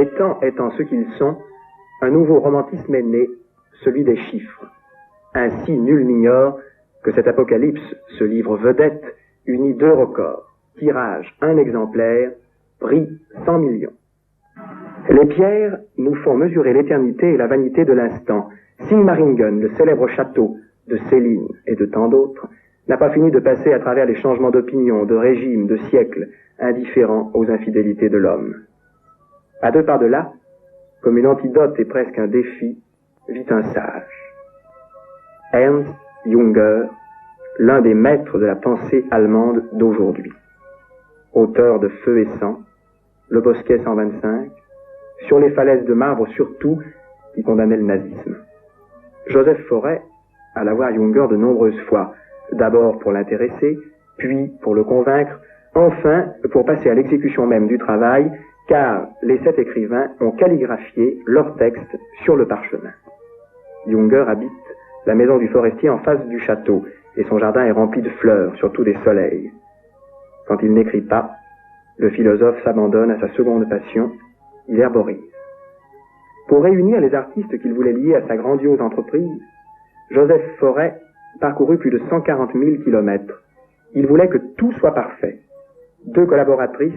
Les temps étant ce qu'ils sont, un nouveau romantisme est né, celui des chiffres. Ainsi, nul n'ignore que cet Apocalypse, ce livre vedette, unit 2 records. Tirage 1 exemplaire, prix 100 millions. Les pierres nous font mesurer l'éternité et la vanité de l'instant. Sigmaringen, le célèbre château de Céline et de tant d'autres, n'a pas fini de passer à travers les changements d'opinion, de régime, de siècles, indifférents aux infidélités de l'homme. À 2 pas de là, comme une antidote et presque un défi, vit un sage. Ernst Junger, l'un des maîtres de la pensée allemande d'aujourd'hui. Auteur de Feu et sang, Le Bosquet 125, Sur les falaises de marbre surtout, qui condamnait le nazisme. Joseph Forêt alla voir Junger de nombreuses fois, d'abord pour l'intéresser, puis pour le convaincre, enfin pour passer à l'exécution même du travail, car les 7 écrivains ont calligraphié leurs textes sur le parchemin. Junger habite la maison du forestier en face du château, et son jardin est rempli de fleurs, surtout des soleils. Quand il n'écrit pas, le philosophe s'abandonne à sa seconde passion, il herborise. Pour réunir les artistes qu'il voulait lier à sa grandiose entreprise, Joseph Forêt parcourut plus de 140 000 kilomètres. Il voulait que tout soit parfait. 2 collaboratrices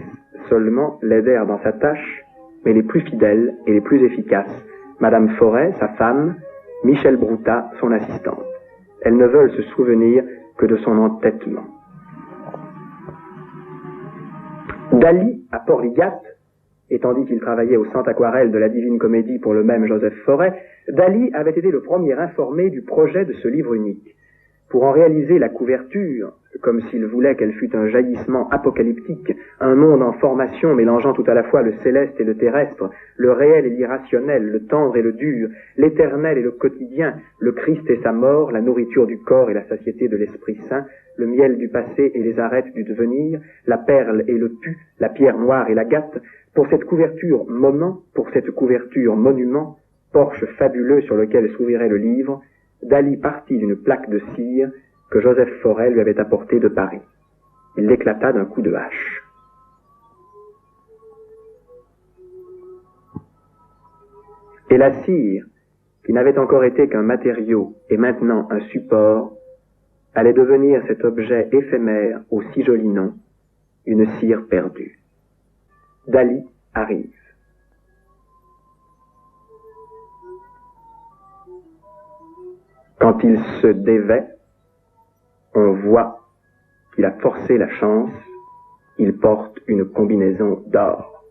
seulement l'aidèrent dans sa tâche, mais les plus fidèles et les plus efficaces, Madame Forêt, sa femme, Michel Broutat, son assistante. Elles ne veulent se souvenir que de son entêtement. Dali, à Port-Ligat, et tandis qu'il travaillait au Centre Aquarelle de la Divine Comédie pour le même Joseph Forêt, Dali avait été le premier informé du projet de ce livre unique. Pour en réaliser la couverture, comme s'il voulait qu'elle fût un jaillissement apocalyptique, un monde en formation mélangeant tout à la fois le céleste et le terrestre, le réel et l'irrationnel, le tendre et le dur, l'éternel et le quotidien, le Christ et sa mort, la nourriture du corps et la satiété de l'Esprit Saint, le miel du passé et les arêtes du devenir, la perle et le pu, la pierre noire et l'agate, pour cette couverture moment, pour cette couverture monument, porche fabuleux sur lequel s'ouvrirait le livre, Dali partit d'une plaque de cire que Joseph Forêt lui avait apportée de Paris. Il l'éclata d'un coup de hache. Et la cire, qui n'avait encore été qu'un matériau et maintenant un support, allait devenir cet objet éphémère au si joli nom, une cire perdue. Dali arrive. Quand il se dévêt, on voit qu'il a forcé la chance, il porte une combinaison d'or.